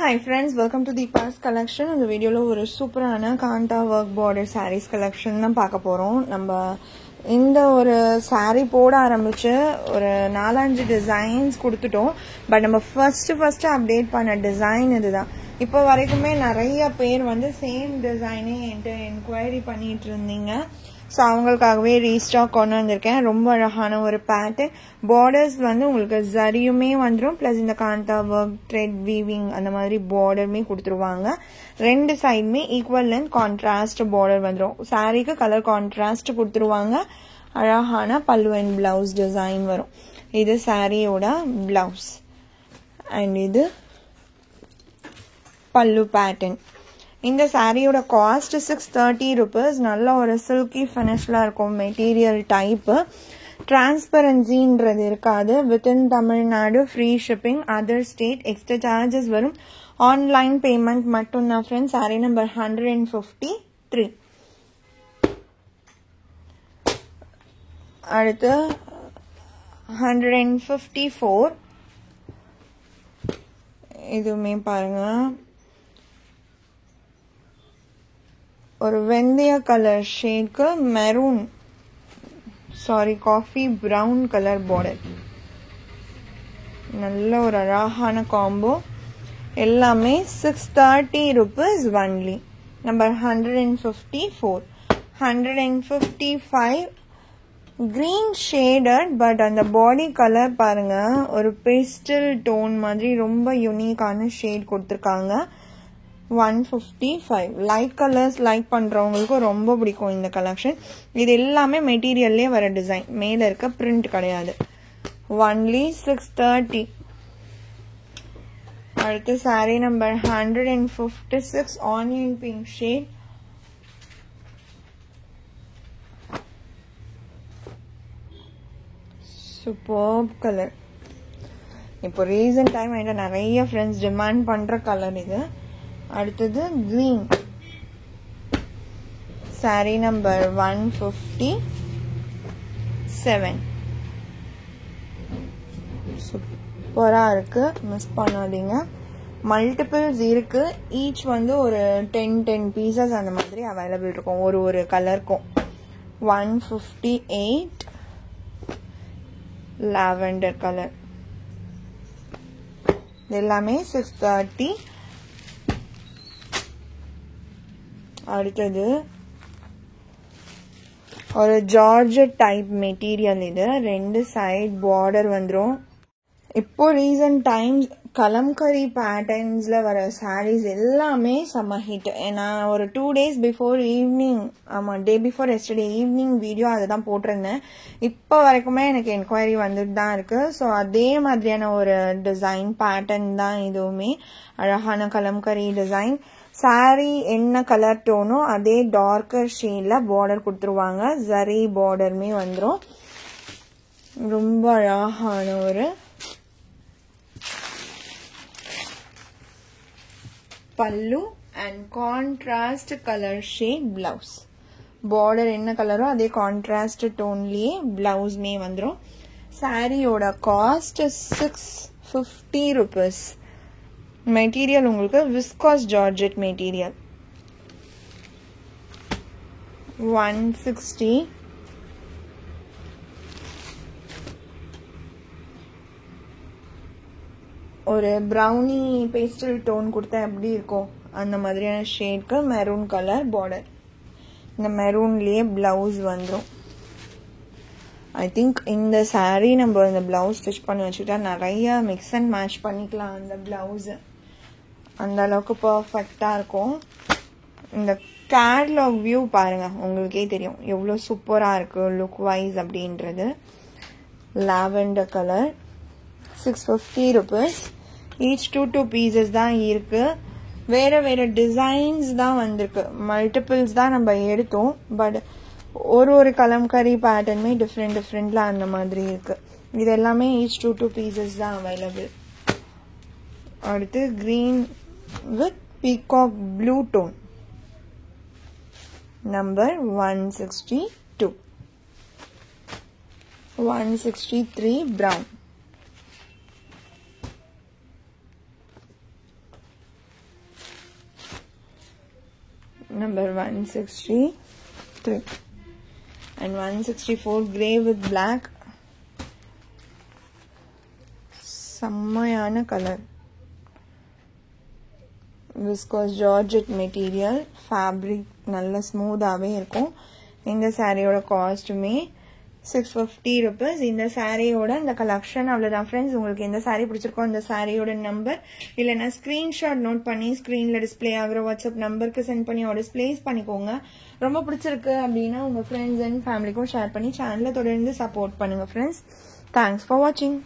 Hi friends, welcome to Deepa's collection. In the video ஒரு சூப்பரான காண்டா work border sarees collection தான் பார்க்க போறோம். நம்ம இந்த ஒரு saree போட ஆரம்பிச்சு ஒரு 4-5 டிசைன்ஸ் கொடுத்துட்டோம். பட் நம்ம ஃபர்ஸ்ட் அப்டேட் பண்ண டிசைன் இதுதான். இப்போ வரைக்குமே நிறைய பேர் வந்து சேம் டிசைனே என்கிட்ட என்கொயரி பண்ணிட்டு இருந்தீங்க. ஸோ அவங்களுக்காகவே ரீஸ்டாக் கொண்டு வந்திருக்கேன். ரொம்ப அழகான ஒரு பேட்டர்ன். பார்டர்ஸ் வந்து உங்களுக்கு ஜரியுமே வந்துடும். ப்ளஸ் இந்த காண்டா ஒர்க், த்ரெட் வீவிங் அந்த மாதிரி பார்டருமே கொடுத்துருவாங்க. ரெண்டு சைடுமே ஈக்குவல் லென்த் கான்ட்ராஸ்ட் பார்டர் வந்துடும். சாரீக்கு கலர் கான்ட்ராஸ்ட் கொடுத்துருவாங்க. அழகான பல்லு அண்ட் பிளவுஸ் டிசைன் வரும். இது சாரியோட பிளவுஸ் அண்ட் இது பல்லு பேட்டர்ன். இந்த சாரியோட காஸ்ட் 630 rupees. நல்ல ஒரு சில்கி ஃபினிஷ்ல இருக்கும் மெட்டீரியல் டைப்பு. டிரான்ஸ்பரன்சின்றது இருக்காது. Within Tamil Nadu free shipping. Other state extra charges வரும். ஆன்லைன் பேமெண்ட் மட்டும்தான் ஃப்ரெண்ட்ஸ். சாரி நம்பர் 153. அடுத்து 154. இதுவுமே பாருங்க, ஒரு வெந்தய கலர் ஷேட்க்கு maroon coffee brown colour border. நல்ல ஒரு அழகான காம்போ. எல்லாமே 630 rupees only. Number 154. 155 green shaded. But அந்த பாடி கலர் பாருங்க, ஒரு பேஸ்டல் டோன் மாதிரி ரொம்ப யூனிக்கான ஷேட் கொடுத்துருக்காங்க. 155. லைட் கலர்ஸ் லைக் பண்றவங்களுக்கு ரொம்ப பிடிக்கும் இந்த கலெக்ஷன். இது எல்லாமே மெட்டீரியல்லே வர டிசைன், மேல இருக்க பிரிண்ட் கிடையாது. ஒன்லி 630. அடுத்து sorry number 156. Onion pink shade. Super colour. இப்போ ரீசன்ட் டைம் என்கிட்ட நிறைய ஃப்ரெண்ட்ஸ் டிமாண்ட் பண்ற கலர் இது. அடுத்தது கிரீன். Sorry number 157. சூப்பரா இருக்கு, மிஸ் பண்ணாதீங்க. மல்டிபிள்ஸ் இருக்கு. ஈச் வந்து ஒரு 10 பீசஸ் அந்த மாதிரி அவைலபிள் இருக்கும் ஒரு கலருக்கும். 158 லாவெண்டர் கலர். எல்லாமே 630. அடுத்தது ஒரு ஜார்ஜெட் டைப் மெட்டீரியல். இது ரெண்டு சைட் பார்டர் வந்துடும். இப்போ ரீசன்ட் டைம்ஸ் கலம்கரி பேட்டர்ன்ஸ்ல வர சாரீஸ் எல்லாமே செம்ம ஹிட். நான் ஒரு 2 days before evening, day before yesterday evening video அதை தான் போட்டிருந்தேன். இப்போ வரைக்குமே எனக்கு என்கொயரி வந்துட்டு தான் இருக்கு. ஸோ அதே மாதிரியான ஒரு டிசைன் பேட்டர்ன் தான் இதுவுமே. அழகான கலம்கரி டிசைன். சாரி என்ன கலர் டோனோ அதே டார்க்கர் ஷேட்ல பார்டர் கொடுத்துருவாங்க. ஜரி பார்டருமே வந்துடும். ரொம்ப அழகான ஒரு பல்லு and contrast colour shade blouse. Border என்ன கலரோ அதே கான்ட்ராஸ்ட் டோன்லயே பிளவுஸ்மே வந்துடும். சாரியோட காஸ்ட் 650 rupees. மெட்டீரியல் உங்களுக்கு விஸ்காஸ் ஜார்ஜெட் மெட்டீரியல். 160. ஒரு ப்ரௌனி பேஸ்டல் டோன் கொடுத்தா எப்படி இருக்கும் அந்த மாதிரியான ஷேட்க்கு மெரூன் கலர் பார்டர். இந்த மெரூன்லயே பிளவுஸ் வந்துடும். ஐ திங்க் இந்த சாரீ நம்ம இந்த பிளவுஸ் ஸ்டிச் பண்ணி வச்சுக்கிட்டா நிறைய மிக்ஸ் அண்ட் மேட்ச் பண்ணிக்கலாம். அந்த பிளவுஸ் அந்த அளவுக்கு பர்ஃபெக்டா இருக்கும். இந்த கேட்லாக் வியூ பாருங்க, உங்களுக்கே தெரியும் எவ்வளோ சூப்பரா இருக்கு லுக் வைஸ் அப்படின்றது. Lavender colour. 650 rupees. Each 2 pieces தான் இருக்கு. வேற டிசைன்ஸ் தான் வந்திருக்கு. மல்டிபிள்ஸ் தான் நம்ம எடுத்தோம். பட் ஒரு கலம்கரி பேட்டர்னுமே டிஃப்ரெண்ட்ல அந்த மாதிரி இருக்கு. இது எல்லாமே ஈச் 2 பீசஸ் தான் அவைலபிள். அடுத்து green with peacock blue tone. Number 162. 163 brown. number 163 and 164 grey with black. செம்மையான colour. viscose georgette material, fabric நல்ல ஸ்மூத்தாவே இருக்கும். இந்த சாரியோட காஸ்ட்டுமே 650 rupees. இந்த சாரியோட இந்த கலெக்ஷன் அவ்வளவுதான் ஃப்ரெண்ட்ஸ். உங்களுக்கு எந்த சாரி பிடிச்சிருக்கோ அந்த சாரியோட நம்பர் இல்லைன்னா ஸ்கிரீன்ஷாட் நோட் பண்ணி ஸ்கிரீன்ல டிஸ்பிளே ஆகிற வாட்ஸ்அப் நம்பருக்கு சென்ட் பண்ணி ஆர்டர் பிளேஸ் பண்ணிக்கோங்க. ரொம்ப பிடிச்சிருக்கு அப்படின்னா உங்க ஃப்ரெண்ட்ஸ் அண்ட் ஃபேமிலிக்கும் ஷேர் பண்ணி சேனலை தொடர்ந்து சப்போர்ட் பண்ணுங்க ஃப்ரெண்ட்ஸ். தேங்க்ஸ் ஃபார் வாட்சிங்.